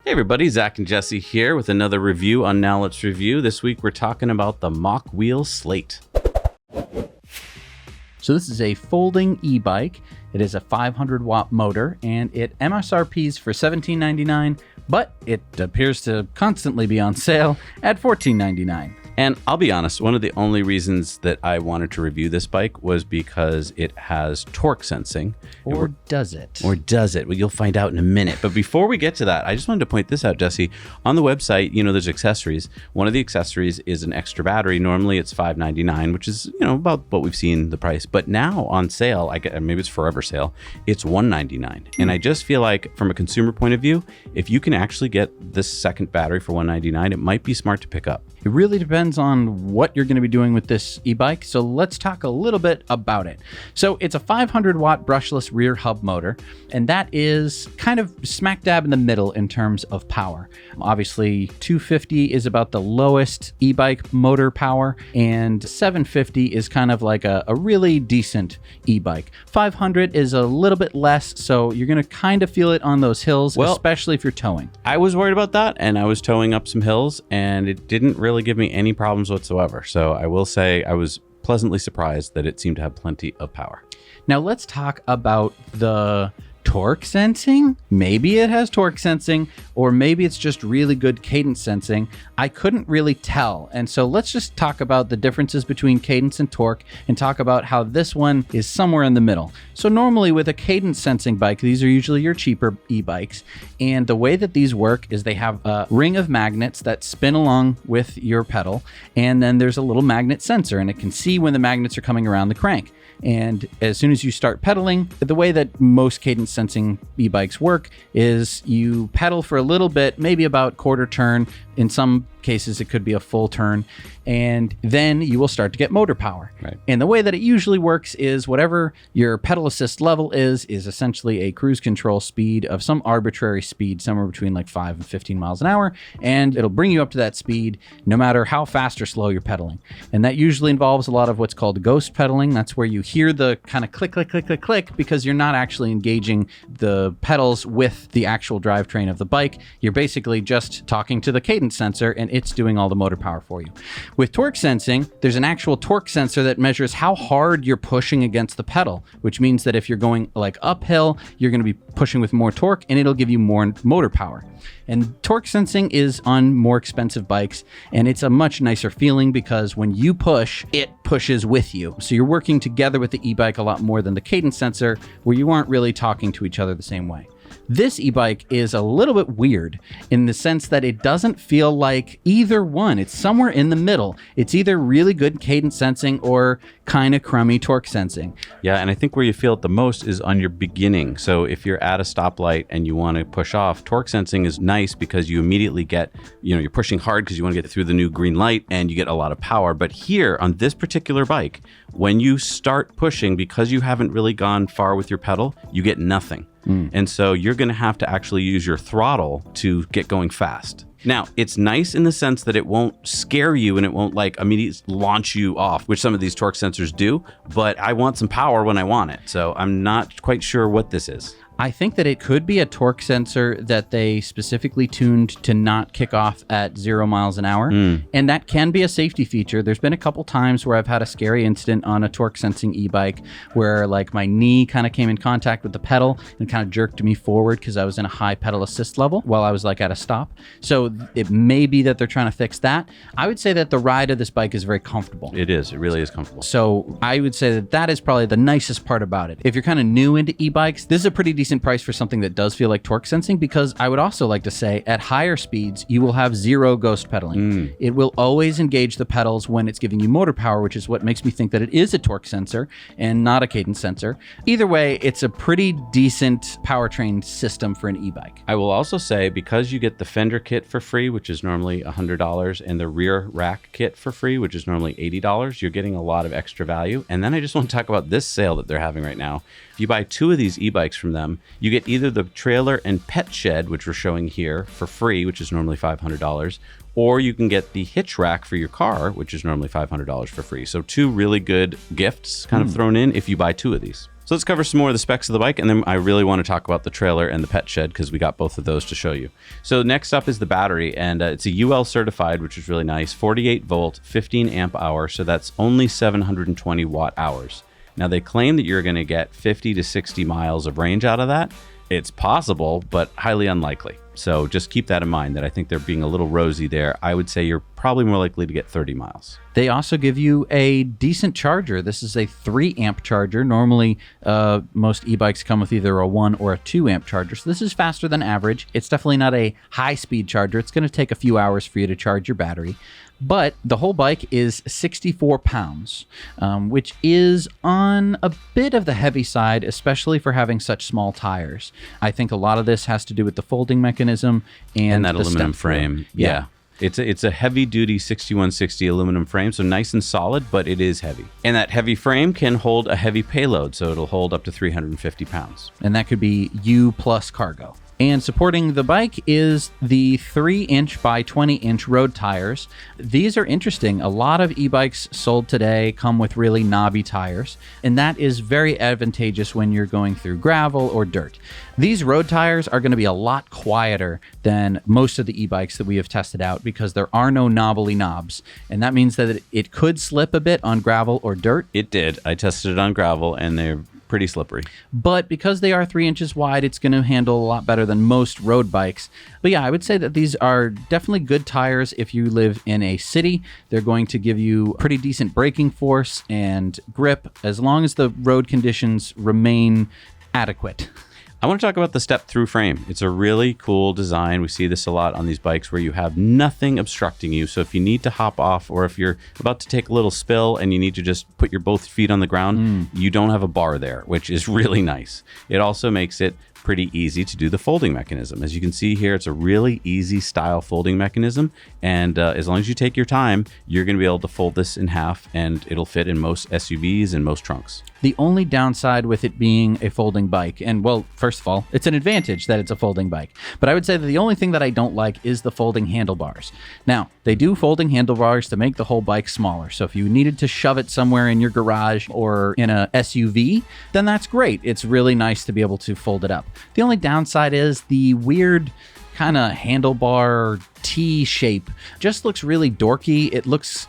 Hey everybody, Zach and Jesse here with another review on Now Let's Review. This week we're talking about the Mokwheel Slate. So this is a folding e-bike. It is a 500 watt motor and it MSRPs for $17.99, but it appears to constantly be on sale at $14.99. And I'll be honest, one of the only reasons that I wanted to review this bike was because it has torque sensing. Or does it? Or does it? Well, you'll find out in a minute. But before we get to that, I just wanted to point this out, Jesse. On the website, there's accessories. One of the accessories is an extra battery. Normally it's $5.99, which is, about what we've seen the price. But now on sale, maybe it's forever sale, it's $199. And I just feel like from a consumer point of view, if you can actually get this second battery for $199, it might be smart to pick up. It really depends on what you're going to be doing with this e-bike. So let's talk a little bit about it. So it's a 500 watt brushless rear hub motor, and that is kind of smack dab in the middle in terms of power. Obviously, 250 is about the lowest e-bike motor power, and 750 is kind of like a really decent e-bike. 500 is a little bit less, so you're going to kind of feel it on those hills, especially if you're towing. I was worried about that, and I was towing up some hills, and it didn't really give me any problems whatsoever. So I will say I was pleasantly surprised that it seemed to have plenty of power. Now let's talk about the torque sensing. Maybe it has torque sensing, or maybe it's just really good cadence sensing. I couldn't really tell. And so let's just talk about the differences between cadence and torque and talk about how this one is somewhere in the middle. So normally with a cadence sensing bike, these are usually your cheaper e-bikes. And the way that these work is they have a ring of magnets that spin along with your pedal. And then there's a little magnet sensor, and it can see when the magnets are coming around the crank. And as soon as you start pedaling, the way that most cadence sensing e-bikes work is you pedal for a little bit, maybe about quarter turn. In some cases, it could be a full turn, and then you will start to get motor power. Right. And the way that it usually works is whatever your pedal assist level is essentially a cruise control speed of some arbitrary speed, somewhere between like 5 and 15 miles an hour, and it'll bring you up to that speed no matter how fast or slow you're pedaling. And that usually involves a lot of what's called ghost pedaling. That's where you hear the kind of click, click, click, click, click, because you're not actually engaging the pedals with the actual drivetrain of the bike. You're basically just talking to the cadence sensor, and it's doing all the motor power for you. With torque sensing, there's an actual torque sensor that measures how hard you're pushing against the pedal, which means that if you're going like uphill, you're going to be pushing with more torque, and it'll give you more motor power. And torque sensing is on more expensive bikes, and it's a much nicer feeling because when you push, it pushes with you. So you're working together with the e-bike a lot more than the cadence sensor, where you aren't really talking to each other the same way. This e-bike is a little bit weird in the sense that it doesn't feel like either one. It's somewhere in the middle. It's either really good cadence sensing or kind of crummy torque sensing. Yeah, and I think where you feel it the most is on your beginning. So if you're at a stoplight and you want to push off, torque sensing is nice because you immediately get, you're pushing hard because you want to get through the new green light and you get a lot of power. But here on this particular bike, when you start pushing, because you haven't really gone far with your pedal, you get nothing. And so you're going to have to actually use your throttle to get going fast. Now, it's nice in the sense that it won't scare you and it won't immediately launch you off, which some of these torque sensors do, but I want some power when I want it. So I'm not quite sure what this is. I think that it could be a torque sensor that they specifically tuned to not kick off at 0 miles an hour. And that can be a safety feature. There's been a couple times where I've had a scary incident on a torque sensing e-bike where my knee kind of came in contact with the pedal and kind of jerked me forward because I was in a high pedal assist level while I was at a stop. So it may be that they're trying to fix that. I would say that the ride of this bike is very comfortable. It is. It really is comfortable. So I would say that that is probably the nicest part about it. If you're kind of new into e-bikes, this is a pretty decent price for something that does feel like torque sensing, because I would also like to say at higher speeds, you will have zero ghost pedaling. It will always engage the pedals when it's giving you motor power, which is what makes me think that it is a torque sensor and not a cadence sensor. Either way, it's a pretty decent powertrain system for an e-bike. I will also say, because you get the fender kit for free, which is normally $100, and the rear rack kit for free, which is normally $80, you're getting a lot of extra value. And then I just want to talk about this sale that they're having right now. If you buy 2 of these e-bikes from them, you get either the trailer and pet shed, which we're showing here, for free, which is normally $500, or you can get the hitch rack for your car, which is normally $500 for free. So 2 really good gifts kind of thrown in if you buy 2 of these. So let's cover some more of the specs of the bike, and then I really want to talk about the trailer and the pet shed because we got both of those to show you. So next up is the battery, and it's a UL certified, which is really nice. 48 volt, 15 amp hour, so that's only 720 watt hours. Now they claim that you're going to get 50 to 60 miles of range out of that. It's possible, but highly unlikely. So just keep that in mind, that I think they're being a little rosy there. I would say you're probably more likely to get 30 miles. They also give you a decent charger. This is a 3 amp charger. Normally, most e-bikes come with either a 1 or a 2 amp charger. So this is faster than average. It's definitely not a high-speed charger. It's going to take a few hours for you to charge your battery. But the whole bike is 64 pounds, which is on a bit of the heavy side, especially for having such small tires. I think a lot of this has to do with the folding mechanism and that the aluminum step frame. Yeah. It's a heavy-duty 6160 aluminum frame, so nice and solid, but it is heavy. And that heavy frame can hold a heavy payload, so it'll hold up to 350 pounds. And that could be you plus cargo. And supporting the bike is the 3-inch by 20-inch road tires. These are interesting. A lot of e-bikes sold today come with really knobby tires, and that is very advantageous when you're going through gravel or dirt. These road tires are going to be a lot quieter than most of the e-bikes that we have tested out because there are no knobbly knobs, and that means that it could slip a bit on gravel or dirt. It did. I tested it on gravel, and they're pretty slippery. But because they are 3 inches wide, it's going to handle a lot better than most road bikes. But yeah, I would say that these are definitely good tires if you live in a city. They're going to give you pretty decent braking force and grip as long as the road conditions remain adequate. I want to talk about the step-through frame. It's a really cool design. We see this a lot on these bikes where you have nothing obstructing you. So if you need to hop off, or if you're about to take a little spill and you need to just put your both feet on the ground, you don't have a bar there, which is really nice. It also makes it pretty easy to do the folding mechanism. As you can see here, it's a really easy style folding mechanism. And as long as you take your time, you're going to be able to fold this in half, and it'll fit in most SUVs and most trunks. The only downside with it being a folding bike, and well, first of all, it's an advantage that it's a folding bike, but I would say that the only thing that I don't like is the folding handlebars. Now, they do folding handlebars to make the whole bike smaller, so if you needed to shove it somewhere in your garage or in a SUV, then that's great. It's really nice to be able to fold it up. The only downside is the weird kind of handlebar T shape just looks really dorky.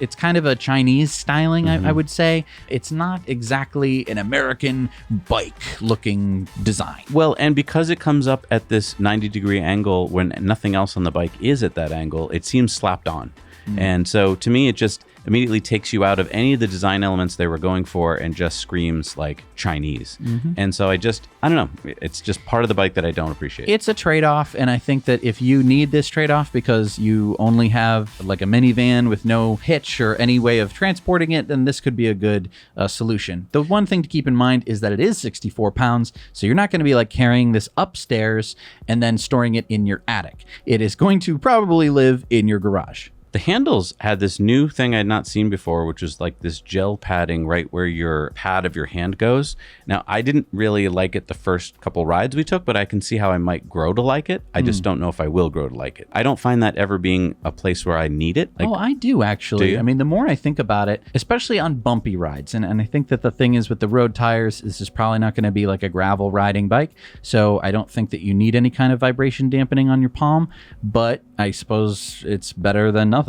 It's kind of a Chinese styling, I would say. It's not exactly an American bike looking design. Well, and because it comes up at this 90-degree angle when nothing else on the bike is at that angle, it seems slapped on. And so to me, it just immediately takes you out of any of the design elements they were going for and just screams like Chinese. And so I don't know. It's just part of the bike that I don't appreciate. It's a trade-off, and I think that if you need this trade-off because you only have like a minivan with no hitch or any way of transporting it, then this could be a good solution. The one thing to keep in mind is that it is 64 pounds, so you're not going to be like carrying this upstairs and then storing it in your attic. It is going to probably live in your garage. The handles had this new thing I had not seen before, which was like this gel padding right where your pad of your hand goes. Now, I didn't really like it the first couple rides we took, but I can see how I might grow to like it. I just don't know if I will grow to like it. I don't find that ever being a place where I need it. Oh, I do actually. Do you? I mean, the more I think about it, especially on bumpy rides, and I think that the thing is with the road tires, this is probably not going to be like a gravel riding bike. So I don't think that you need any kind of vibration dampening on your palm, but I suppose it's better than nothing.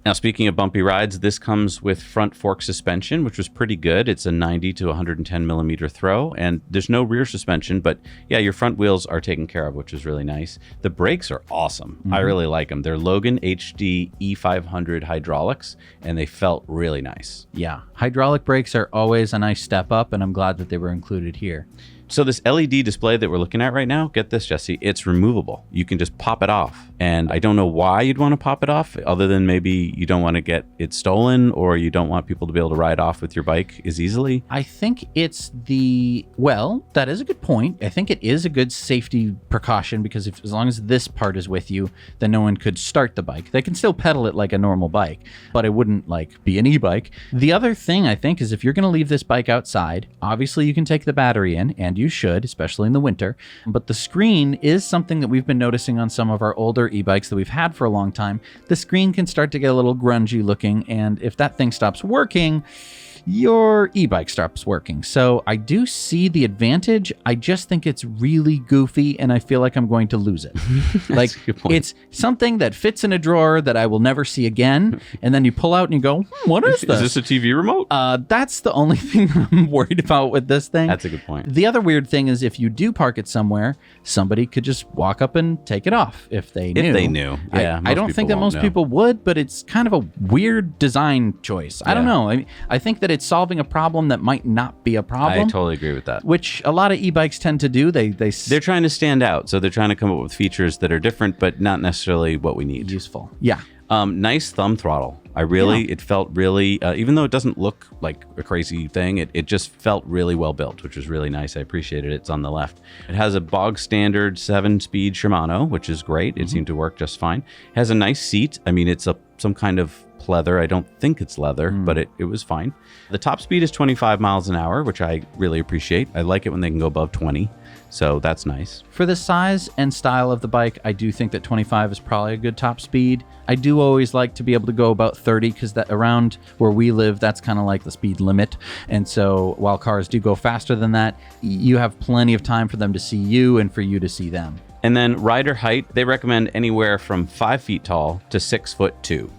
Now, speaking of bumpy rides, this comes with front fork suspension, which was pretty good. It's a 90 to 110 millimeter throw, and there's no rear suspension, but yeah, your front wheels are taken care of, which is really nice. The brakes are awesome. I really like them. They're Logan HD E500 hydraulics, and they felt really nice. Yeah, hydraulic brakes are always a nice step up, and I'm glad that they were included here. So this LED display that we're looking at right now, get this, Jesse, it's removable. You can just pop it off. And I don't know why you'd want to pop it off, other than maybe you don't want to get it stolen, or you don't want people to be able to ride off with your bike as easily. I think it's well, that is a good point. I think it is a good safety precaution because as long as this part is with you, then no one could start the bike. They can still pedal it like a normal bike, but it wouldn't like be an e-bike. The other thing I think is if you're going to leave this bike outside, obviously you can take the battery in, and you should, especially in the winter. But the screen is something that we've been noticing on some of our older e-bikes that we've had for a long time. The screen can start to get a little grungy looking, and if that thing stops working, your e-bike stops working. So I do see the advantage. I just think it's really goofy and I feel like I'm going to lose it. Like a good point. it's something that fits in a drawer that I will never see again. And then you pull out and you go, what is this? Is this a TV remote? That's the only thing I'm worried about with this thing. That's a good point. The other weird thing is if you do park it somewhere, somebody could just walk up and take it off if they knew. If they knew. Yeah, I don't think that most people would, but it's kind of a weird design choice. I don't know. I think that it's solving a problem that might not be a problem. I totally agree with that. Which a lot of e-bikes tend to do. They're trying to stand out, so they're trying to come up with features that are different, but not necessarily what we need. Useful. Yeah. Nice thumb throttle. It felt really, even though it doesn't look like a crazy thing, it just felt really well built, which was really nice. I appreciated it. It's on the left. It has a bog standard 7-speed Shimano, which is great. It seemed to work just fine. It has a nice seat. I mean, it's some kind of pleather. I don't think it's leather, but it was fine. The top speed is 25 miles an hour, which I really appreciate. I like it when they can go above 20. So that's nice. For the size and style of the bike, I do think that 25 is probably a good top speed. I do always like to be able to go about 30 because that around where we live, that's kind of like the speed limit. And so while cars do go faster than that, you have plenty of time for them to see you and for you to see them. And then rider height, they recommend anywhere from 5 feet tall to 6'2".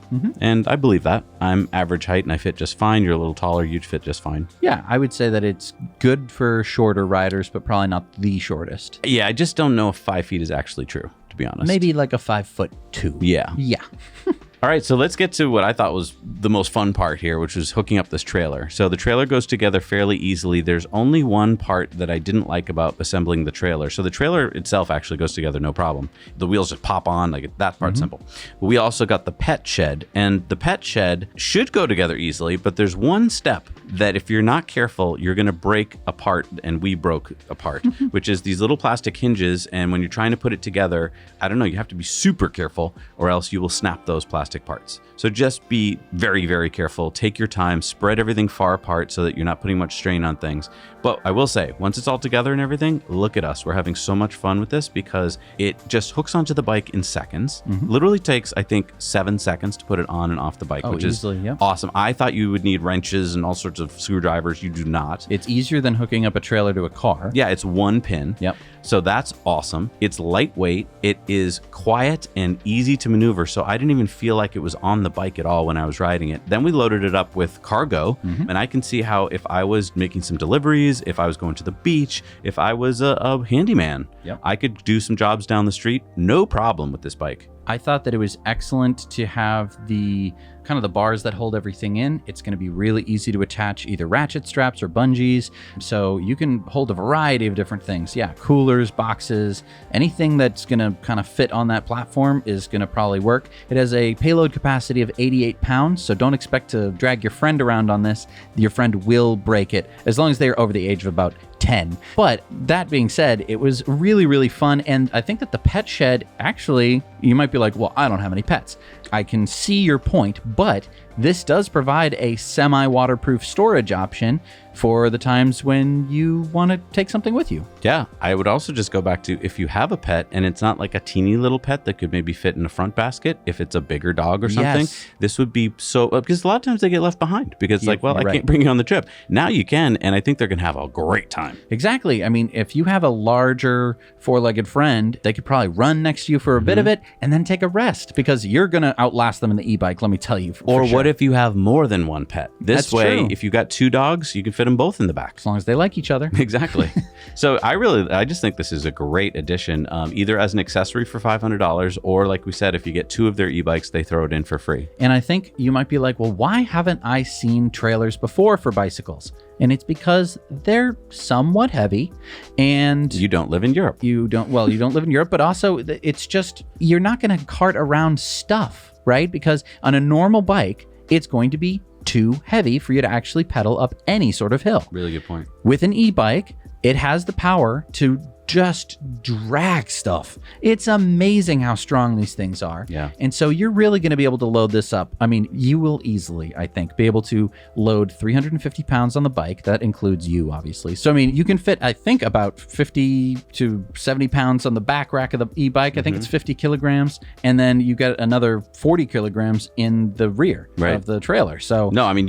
And I believe that. I'm average height and I fit just fine. You're a little taller, you'd fit just fine. Yeah, I would say that it's good for shorter riders, but probably not the shortest. Yeah, I just don't know if 5 feet is actually true, to be honest. Maybe like a 5'2". Yeah. Yeah. All right, so let's get to what I thought was the most fun part here, which was hooking up this trailer. So the trailer goes together fairly easily. There's only one part that I didn't like about assembling the trailer. So the trailer itself actually goes together no problem. The wheels just pop on, like that part's simple. But we also got the pet shed, and the pet shed should go together easily, but there's one step that if you're not careful, you're going to break apart, and we broke apart, which is these little plastic hinges, and when you're trying to put it together, I don't know, you have to be super careful or else you will snap those plastic parts. So just be very, very careful. Take your time, spread everything far apart so that you're not putting much strain on things. But I will say, once it's all together and everything, look at us. We're having so much fun with this because it just hooks onto the bike in seconds. Literally takes, I think, 7 seconds to put it on and off the bike, which easily, is awesome. I thought you would need wrenches and all sorts of screwdrivers. You do not. It's easier than hooking up a trailer to a car. Yeah, it's one pin. Yep. So that's awesome. It's lightweight. It is quiet and easy to maneuver. So I didn't even feel like it was on the bike at all when I was riding it. Then we loaded it up with cargo, and I can see how if I was making some deliveries, if I was going to the beach, if I was a handyman, I could do some jobs down the street. No problem with this bike. I thought that it was excellent to have the kind of the bars that hold everything in. It's going to be really easy to attach either ratchet straps or bungees. So you can hold a variety of different things. Yeah, coolers, boxes, anything that's going to kind of fit on that platform is going to probably work. It has a payload capacity of 88 pounds. So don't expect to drag your friend around on this. Your friend will break it as long as they're over the age of about 10. But that being said, it was really, really fun. And I think that the pet shed, actually, you might be like, well, I don't have any pets. I can see your point, but this does provide a semi-waterproof storage option for the times when you want to take something with you. Yeah, I would also just go back to if you have a pet and it's not like a teeny little pet that could maybe fit in a front basket, if it's a bigger dog or something, this would be so, because a lot of times they get left behind because I can't bring you on the trip. Now you can, and I think they're going to have a great time. Exactly. I mean, if you have a larger four-legged friend, they could probably run next to you for a bit of it and then take a rest because you're going to outlast them in the e-bike, let me tell you. Or what if you have more than one pet? This way, if you got 2 dogs, you can fit them both in the back. As long as they like each other. Exactly. So I just think this is a great addition, either as an accessory for $500 or like we said, if you get 2 of their e-bikes, they throw it in for free. And I think you might be like, well, why haven't I seen trailers before for bicycles? And it's because they're somewhat heavy and you don't live in Europe. You don't live in Europe, but also it's just, you're not going to cart around stuff, right? Because on a normal bike, it's going to be too heavy for you to actually pedal up any sort of hill. Really good point. With an e-bike, it has the power to just drag stuff. It's amazing how strong these things are. Yeah. And so you're really going to be able to load this up. I mean, you will easily, I think, be able to load 350 pounds on the bike. That includes you, obviously. So, I mean, you can fit, I think, about 50 to 70 pounds on the back rack of the e-bike. I think it's 50 kilograms. And then you get another 40 kilograms in the rear of the trailer. So, no, I mean,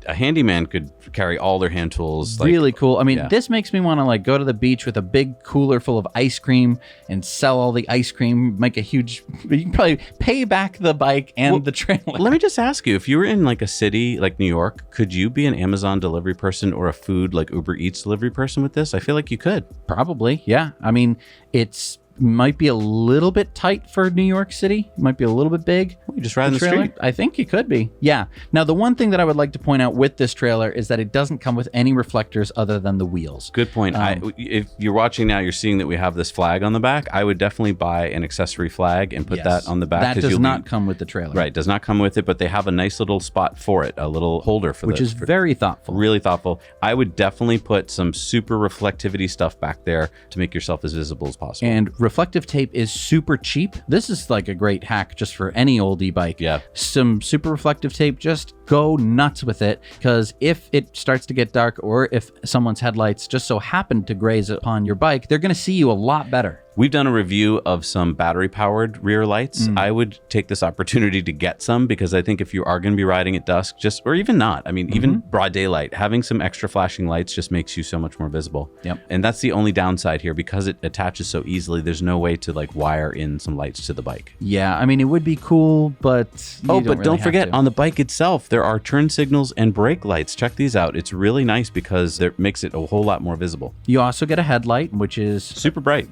a handyman could carry all their hand tools. Really cool. I mean, this makes me want to go to the beach with a big cooler full of ice cream and sell all the ice cream, make a huge, you can probably pay back the bike and the trailer. Let me just ask you, if you were in a city like New York, could you be an Amazon delivery person or a food like Uber Eats delivery person with this? I feel like you could. Probably, yeah. I mean, it's might be a little bit tight for New York City. It might be a little bit big. You just ride in the street. I think you could be. Yeah. Now, the one thing that I would like to point out with this trailer is that it doesn't come with any reflectors other than the wheels. Good point. If you're watching now, you're seeing that we have this flag on the back. I would definitely buy an accessory flag and put that on the back. That does not come with the trailer. Right. Does not come with it, but they have a nice little spot for it, a little holder for which is very thoughtful. Really thoughtful. I would definitely put some super reflectivity stuff back there to make yourself as visible as possible. And reflective tape is super cheap. This is a great hack just for any old e-bike. Yeah. Some super reflective tape, just go nuts with it, because if it starts to get dark or if someone's headlights just so happen to graze upon your bike, they're going to see you a lot better. We've done a review of some battery-powered rear lights. I would take this opportunity to get some, because I think if you are going to be riding at dusk, or even not, I mean, even broad daylight, having some extra flashing lights just makes you so much more visible. Yep. And that's the only downside here, because it attaches so easily. There's no way to wire in some lights to the bike. Yeah, I mean, it would be cool, but don't forget, on the bike itself, there are turn signals and brake lights. Check these out. It's really nice because it makes it a whole lot more visible. You also get a headlight, which is super bright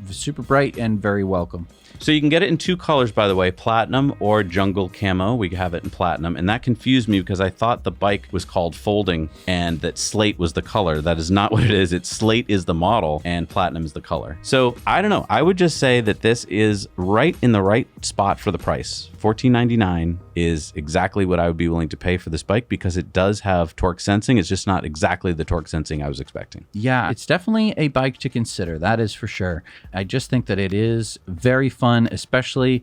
and very welcome. So you can get it in two colors, by the way, platinum or jungle camo. We have it in platinum, and that confused me because I thought the bike was called Folding and that slate was the color. That is not what it is. It's slate is the model and platinum is the color. So I don't know. I would just say that this is right in the right spot for the price. $14.99 is exactly what I would be willing to pay for this bike, because it does have torque sensing. It's just not exactly the torque sensing I was expecting. Yeah, it's definitely a bike to consider. That is for sure. I just think that it is very fun, especially,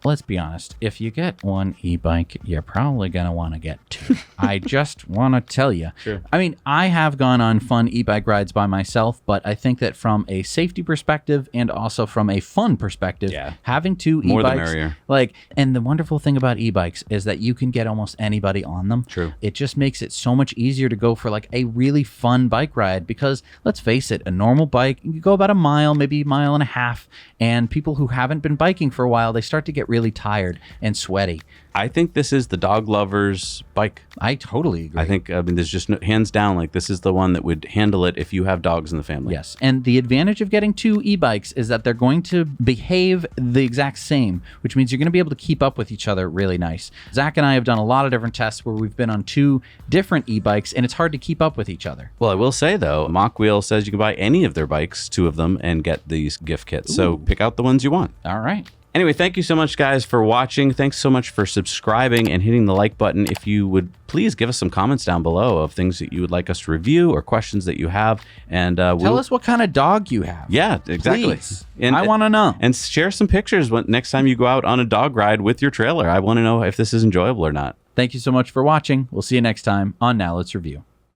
let's be honest, if you get one e-bike, you're probably going to want to get two. I just want to tell you. Sure. I mean, I have gone on fun e-bike rides by myself, but I think that from a safety perspective and also from a fun perspective, having two more e-bikes, the merrier. And the wonderful thing about e-bikes is that you can get almost anybody on them. True. It just makes it so much easier to go for a really fun bike ride, because let's face it, a normal bike, you go about a mile, maybe a mile and a half, and people who haven't been biking for a while, they start to get really tired and sweaty. I think this is the dog lover's bike. I totally agree. I think, there's just hands down, this is the one that would handle it if you have dogs in the family. Yes. And the advantage of getting two e-bikes is that they're going to behave the exact same, which means you're going to be able to keep up with each other really nice. Zach and I have done a lot of different tests where we've been on two different e-bikes, and it's hard to keep up with each other. Well, I will say, though, Mokwheel says you can buy any of their bikes, two of them, and get these gift kits. Ooh. So pick out the ones you want. All right. Anyway, thank you so much, guys, for watching. Thanks so much for subscribing and hitting the like button. If you would please give us some comments down below of things that you would like us to review or questions that you have. And tell us what kind of dog you have. Yeah, exactly. And I want to know. And share some pictures next time you go out on a dog ride with your trailer. I want to know if this is enjoyable or not. Thank you so much for watching. We'll see you next time on Now Let's Review.